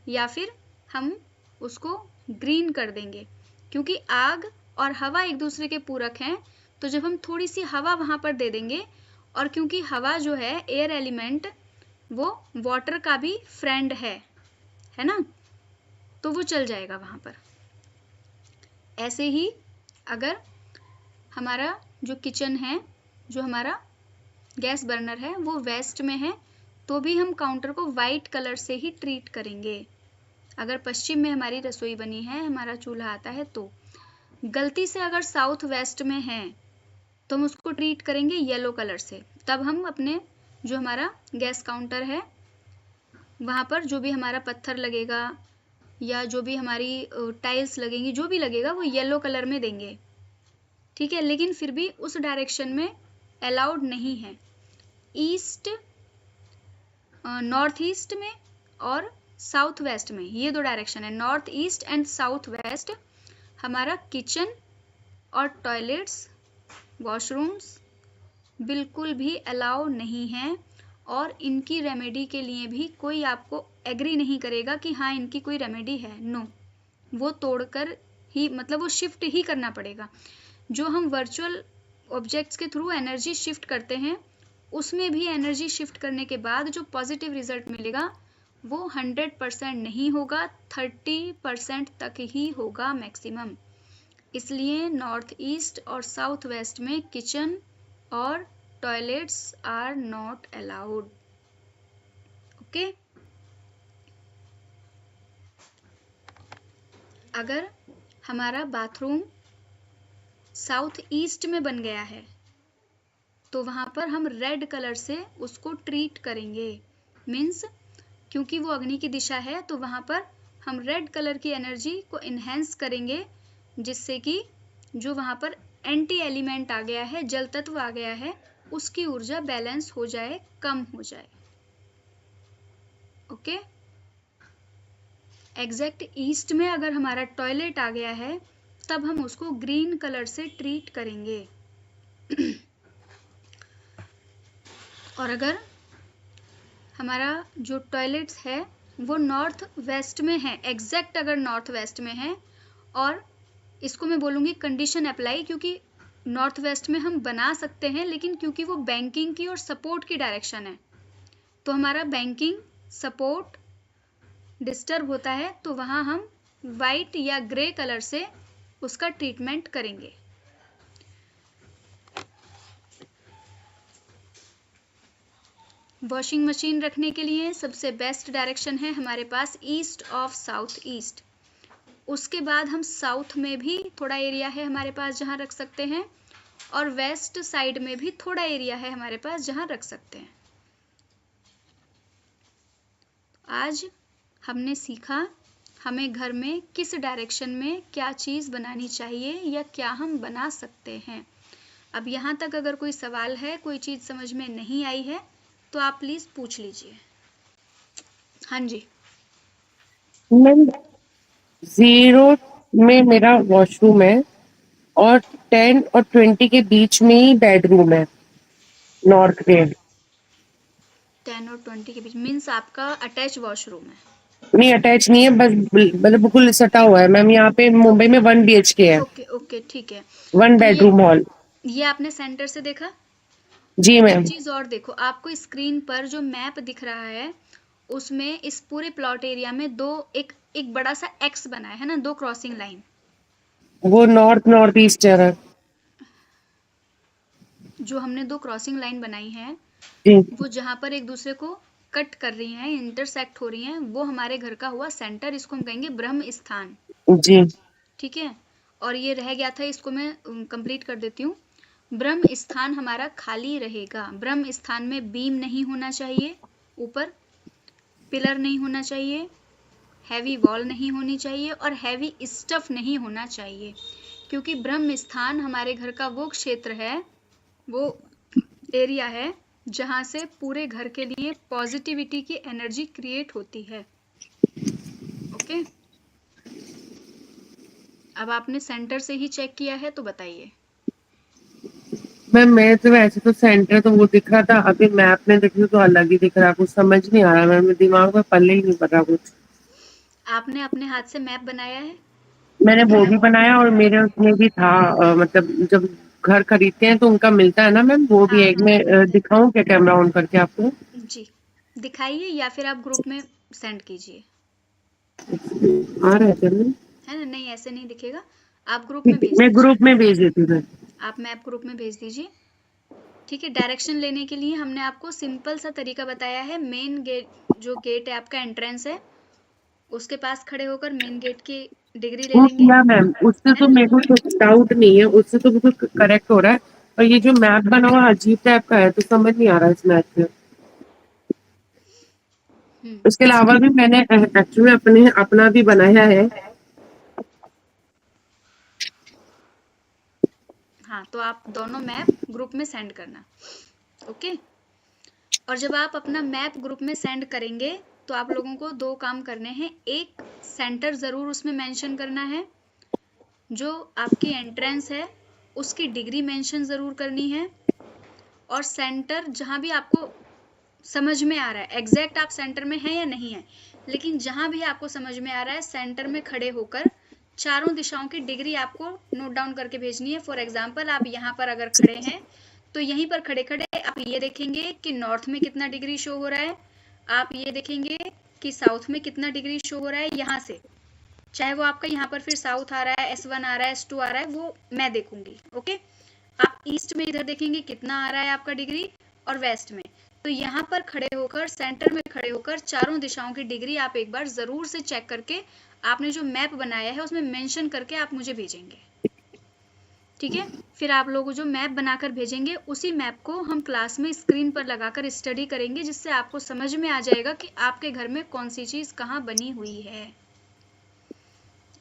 या फिर हम उसको ग्रीन कर देंगे, क्योंकि आग और हवा एक दूसरे के पूरक हैं। तो जब हम थोड़ी सी हवा वहां पर दे देंगे, और क्योंकि हवा जो है एयर एलिमेंट वो वाटर का भी फ्रेंड है ना, तो वो चल जाएगा वहां पर। ऐसे ही अगर हमारा जो किचन है, जो हमारा गैस बर्नर है वो वेस्ट में है, तो भी हम काउंटर को वाइट कलर से ही ट्रीट करेंगे। अगर पश्चिम में हमारी रसोई बनी है, हमारा चूल्हा आता है, तो गलती से अगर साउथ वेस्ट में है तो हम उसको ट्रीट करेंगे येलो कलर से। तब हम अपने जो हमारा गैस काउंटर है वहां पर जो भी हमारा पत्थर लगेगा या जो भी हमारी टाइल्स लगेंगी, जो भी लगेगा वो येलो कलर में देंगे। ठीक है, लेकिन फिर भी उस डायरेक्शन में अलाउड नहीं है। ईस्ट, नॉर्थ ईस्ट में और साउथ वेस्ट में, ये दो डायरेक्शन है, north east and south west, हमारा किचन और टॉयलेट्स, वॉशरूम्स बिल्कुल भी अलाउ नहीं है। और इनकी रेमेडी के लिए भी कोई आपको एग्री नहीं करेगा कि हाँ इनकी कोई रेमेडी है, नो। वो तोड़कर ही, मतलब वो शिफ्ट ही करना पड़ेगा। जो हम वर्चुअल ऑब्जेक्ट्स के थ्रू एनर्जी शिफ्ट करते हैं, उसमें भी एनर्जी शिफ्ट करने के बाद जो पॉजिटिव रिजल्ट मिलेगा वो 100% नहीं होगा, 30% तक ही होगा मैक्सिमम। इसलिए नॉर्थ ईस्ट और साउथ वेस्ट में किचन और toilets are not allowed. Okay, अगर हमारा बाथरूम साउथ ईस्ट में बन गया है तो वहां पर हम रेड कलर से उसको ट्रीट करेंगे। मीन्स क्योंकि वो अग्नि की दिशा है, तो वहां पर हम रेड कलर की एनर्जी को इनहेंस करेंगे, जिससे कि जो वहां पर एंटी एलिमेंट आ गया है, जल तत्व आ गया है, उसकी ऊर्जा बैलेंस हो जाए, कम हो जाए। ओके, एग्जैक्ट ईस्ट में अगर हमारा टॉयलेट आ गया है तब हम उसको ग्रीन कलर से ट्रीट करेंगे। और अगर हमारा जो टॉयलेट्स है वो नॉर्थ वेस्ट में है, एग्जैक्ट अगर नॉर्थ वेस्ट में है, और इसको मैं बोलूँगी कंडीशन अप्लाई, क्योंकि नॉर्थ वेस्ट में हम बना सकते हैं, लेकिन क्योंकि वो बैंकिंग की और सपोर्ट की डायरेक्शन है, तो हमारा बैंकिंग सपोर्ट डिस्टर्ब होता है, तो वहाँ हम वाइट या ग्रे कलर से उसका ट्रीटमेंट करेंगे। वॉशिंग मशीन रखने के लिए सबसे बेस्ट डायरेक्शन है हमारे पास ईस्ट ऑफ साउथ ईस्ट। उसके बाद हम साउथ में भी थोड़ा एरिया है हमारे पास जहाँ रख सकते हैं, और वेस्ट साइड में भी थोड़ा एरिया है हमारे पास जहाँ रख सकते हैं। आज हमने सीखा हमें घर में किस डायरेक्शन में क्या चीज़ बनानी चाहिए या क्या हम बना सकते हैं। अब यहाँ तक अगर कोई सवाल है, कोई चीज़ समझ में नहीं आई है, तो आप प्लीज़ पूछ लीजिए। हाँ जी। मैम 0 में मेरा वॉशरूम है और 10 और 20 के बीच में ही बेडरूम है, नॉर्थ में। 10 और 20 के बीच मीन्स आपका अटैच वॉशरूम है? नहीं, अटैच नहीं है, बस मतलब बिल्कुल सटा हुआ है मैम। यहाँ पे मुंबई में 1 BHK है, ओके ओके, ठीक है। 1 तो बेडरूम हॉल। ये आपने सेंटर से देखा? जी एक मैम। चीज और देखो, आपको स्क्रीन पर जो मैप दिख रहा है उसमें इस पूरे प्लॉट एरिया में दो, एक बड़ा सा एक्स बना है ना, दो क्रॉसिंग लाइन। वो नॉर्थ ईस्ट है। जो हमने दो क्रॉसिंग लाइन बनाई है, जी वो जहाँ पर एक दूसरे को कट कर रही हैं, इंटरसेक्ट हो रही हैं, वो हमारे घर का हुआ सेंटर, इसको हम कहेंगे ब्रह्म स्थान। जी ठीक है। और ये रह गया था, इसको मैं कंप्लीट कर देती हूँ। ब्रह्म स्थान हमारा खाली रहेगा। ब्रह्म स्थान में बीम नहीं होना चाहिए, ऊपर पिलर नहीं होना चाहिए, हैवी वॉल नहीं होनी चाहिए और हैवी स्टफ नहीं होना चाहिए, क्योंकि ब्रह्म स्थान हमारे घर का वो क्षेत्र है, वो एरिया है जहाँ से पूरे घर के लिए पॉजिटिविटी की एनर्जी क्रिएट होती है। ओके, अब आपने सेंटर से ही चेक किया है तो बताइए। मैम, मैं तो वैसे तो सेंटर तो वो दिख रहा था, अभी मैप में देख रही हूँ तो अलग ही दिख रहा, कुछ समझ नहीं आ रहा, मेरे दिमाग में पल्ले ही नहीं पड़ रहा कुछ। आपने अपने हाथ से मैप बनाया है? मैंने वो भी बनाया और मेरे उसमें भी था, मतलब जब घर खरीदते हैं तो उनका मिलता है ना मैम, वो भी हाँ एक हाँ, में दिखाऊं क्या कैमरा ऑन करके आपको? जी दिखाइए, या फिर आप ग्रुप में सेंड कीजिए। आ रहा है क्या मैम? है ना? नहीं, ऐसे नहीं दिखेगा, आप ग्रुप में ठीक है, भेज मैं दीजिए। ग्रुप में भेज देती हूँ मैम। आप मैप ग्रुप में भेज दीजिए। ठीक है, डायरेक्शन लेने के लिए हमने आपको सिंपल सा तरीका बताया है। मेन गेट, जो गेट है आपका, एंट्रेंस है, उसके पास खड़े होकर मेन गेट की डिग्री ले वो लेंगे, किया मैम, उससे है तो ना? मेरे को कुछ डाउट नहीं है, उससे तो बिल्कुल करेक्ट हो रहा है। और ये जो मैप बना हुआ अजीब टाइप का है तो समझ नहीं आ रहा इस मैप में। उसके अलावा भी मैंने एक्चुअली अपना भी बनाया है। हाँ, तो आप दोनों मैप ग्रुप में सेंड करना। ओके, और जब आप अपना मैप ग्रुप में सेंड करेंगे तो आप लोगों को दो काम करने हैं। एक, सेंटर ज़रूर उसमें मेंशन करना है, जो आपकी एंट्रेंस है उसकी डिग्री मेंशन ज़रूर करनी है, और सेंटर जहाँ भी आपको समझ में आ रहा है, एग्जैक्ट आप सेंटर में हैं या नहीं है, लेकिन जहां भी आपको समझ में आ रहा है, सेंटर में खड़े होकर चारों दिशाओं की डिग्री आपको नोट डाउन करके भेजनी है। फॉर एग्जाम्पल, आप यहाँ पर अगर खड़े हैं तो यहीं पर खड़े खड़े आप ये देखेंगे कि नॉर्थ में कितना डिग्री शो हो रहा है, आप ये देखेंगे कि साउथ में कितना डिग्री शो हो रहा है। यहाँ से चाहे वो आपका यहाँ पर फिर साउथ आ रहा है, S1 आ रहा है, S2 आ रहा है, वो मैं देखूंगी। ओके, आप ईस्ट में इधर देखेंगे कितना आ रहा है आपका डिग्री, और वेस्ट में। तो यहाँ पर खड़े होकर, सेंटर में खड़े होकर चारों दिशाओं की डिग्री आप एक बार जरूर से चेक करके, आपने जो मैप बनाया है उसमें मेंशन करके आप मुझे भेजेंगे। ठीक है, फिर आप लोग जो मैप बनाकर भेजेंगे, उसी मैप को हम क्लास में स्क्रीन पर लगाकर स्टडी करेंगे, जिससे आपको समझ में आ जाएगा कि आपके घर में कौन सी चीज कहाँ बनी हुई है।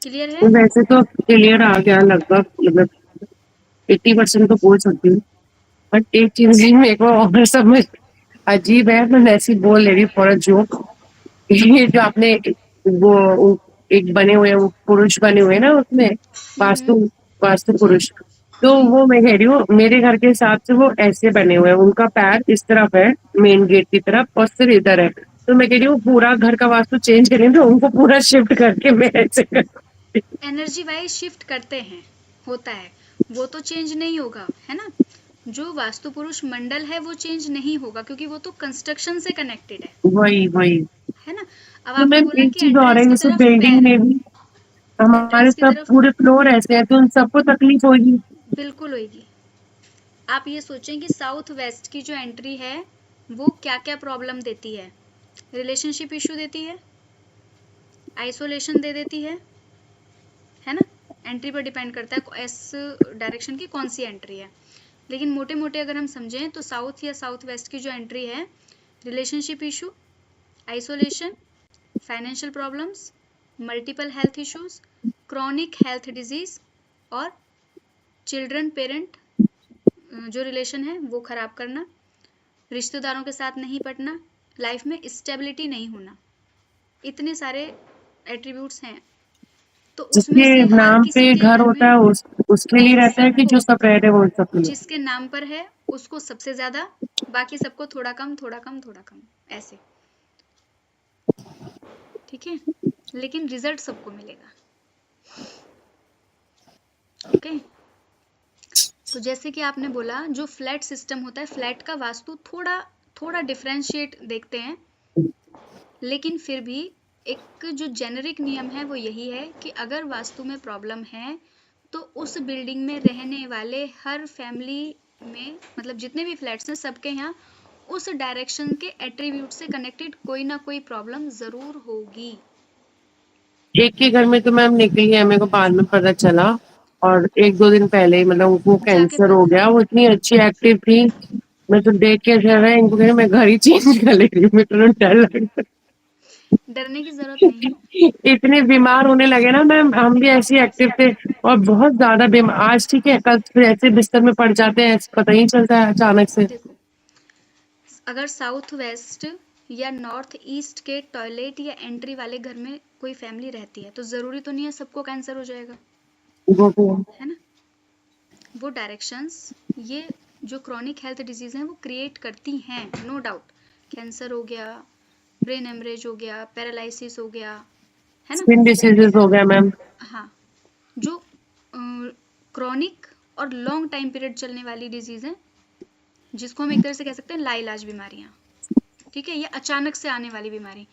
क्लियर है? वैसे तो क्लियर आ गया लगभग, मतलब 80% तो बोल सकती हूँ। बट एक चीज ही मेरे को और समझ अजीब है, मैं ऐसी बोल ले रही फॉर जोक। ये जो आपने वो एक बने हुए, वो पुरुष बने हुए ना उसमें, वास्तु वास्तु जी पुरुष, तो जी, वो मैं कह रही हूँ मेरे घर के हिसाब से वो ऐसे बने हुए हैं, उनका पैर इस तरफ है मेन गेट की तरफ और सिर इधर है, तो मैं कह रही हूँ पूरा घर का वास्तु चेंज करें तो उनको पूरा शिफ्ट करके मैं ऐसे एनर्जी वाइज शिफ्ट करते हैं, होता है, वो तो चेंज नहीं होगा, है ना? जो वास्तु पुरुष मंडल है वो चेंज नहीं होगा, क्योंकि वो तो कंस्ट्रक्शन से कनेक्टेड वही वही। है ना? अब तो आपने मैम बोला एक कि चीज और एंट्रेंस है, की जैसे तरफ बिल्डिंग पैर, में भी हमारे एंट्रेंस की सब तरफ पूरे फ्लोर ऐसे हैं तो उन सबको तकलीफ होगी। बिल्कुल होगी। आप ये सोचें कि साउथ वेस्ट की जो एंट्री है वो क्या क्या प्रॉब्लम देती है। रिलेशनशिप इशू देती है, आइसोलेशन दे देती है ना? एंट्री पर डिपेंड करता है एस डायरेक्शन की कौन सी एंट्री है, लेकिन मोटे मोटे अगर हम समझें तो साउथ या साउथ वेस्ट की जो एंट्री है, relationship issue, isolation, financial problems, multiple health issues, chronic health disease, और चिल्ड्रन पेरेंट जो रिलेशन है वो खराब करना, रिश्तेदारों के साथ नहीं पटना, लाइफ में स्टेबिलिटी नहीं होना, इतने सारे एट्रीब्यूट्स हैं। तो उसमें जिसके से हर नाम किसी पे के घर घर होता में है उसके लिए रहता है कि सबको, जो सब रह रहे हैं वो सबके लिए? जिसके नाम पर है उसको सबसे ज्यादा, बाकी सबको थोड़ा कम थोड़ा कम थोड़ा कम, ऐसे। ठीक है, लेकिन रिजल्ट सबको मिलेगा। ओके, तो जैसे कि आपने बोला, जो फ्लैट सिस्टम होता है, फ्लैट का वास्तु थोड़ा थोड़ा डिफरेंशिएट देखते हैं, लेकिन फिर भी एक जो जेनरिक नियम है वो यही है कि अगर वास्तु में प्रॉब्लम है तो उस बिल्डिंग में रहने वाले हर फैमिली में मतलब जितने भी फ्लैट्स हैं सबके यहाँ उस डायरेक्शन के एट्रीब्यूट से कनेक्टेड कोई ना कोई प्रॉब्लम जरूर होगी। एक के घर में तो मैम निकली है, मेरे को बाद में पता चला, और 1-2 दिन पहले ही मतलब उनको जाके कैंसर हो गया। वो इतनी अच्छी एक्टिव थी, मैं तो देख के डर रहा है, इनको कह रही मैं घर ही चेंज कर ले रही हूँ, मेरे को तो डर लग रहा डरने की जरूरत नहीं है। है। इतने बीमार होने लगे ना मैम, हम भी ऐसे एक्टिव थे और बहुत ज्यादा बीमार। आज ठीक है, कल फिर ऐसे बिस्तर में पड़ जाते हैं, ऐसे पता ही नहीं चलता है अचानक से। देखो, अगर साउथ वेस्ट या नॉर्थ ईस्ट के टॉयलेट या एंट्री वाले घर में कोई फैमिली रहती है तो जरूरी तो नहीं है सबको कैंसर हो जाएगा, वो तो है ना। वो डायरेक्शंस ये जो क्रॉनिक हेल्थ डिजीज हैं वो क्रिएट करती हैं, नो डाउट। कैंसर हो गया, ब्रेन हेमरेज हो गया, पैरालिसिस हो गया, है ना। स्किन डिसीजेस हो गया मैम। हाँ, जो क्रॉनिक और लॉन्ग टाइम पीरियड चलने वाली डिजीज है जिसको हम एक तरह से कह सकते हैं लाइलाज बीमारियां, ठीक है, ये अचानक से आने वाली बीमारी।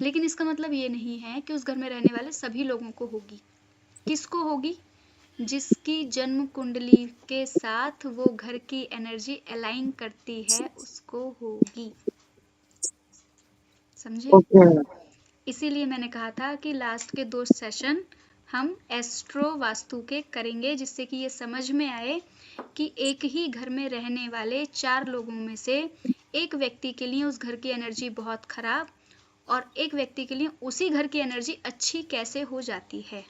लेकिन इसका मतलब ये नहीं है कि उस घर में रहने वाले सभी लोगों को होगी। किसको होगी? जिसकी जन्म कुंडली के साथ वो घर की एनर्जी अलाइन करती है उसको होगी, समझे। ओके। इसीलिए मैंने कहा था कि लास्ट के 2 सेशन हम एस्ट्रो वास्तु के करेंगे, जिससे कि ये समझ में आए कि एक ही घर में रहने वाले 4 लोगों में से एक व्यक्ति के लिए उस घर की एनर्जी बहुत खराब और एक व्यक्ति के लिए उसी घर की एनर्जी अच्छी कैसे हो जाती है।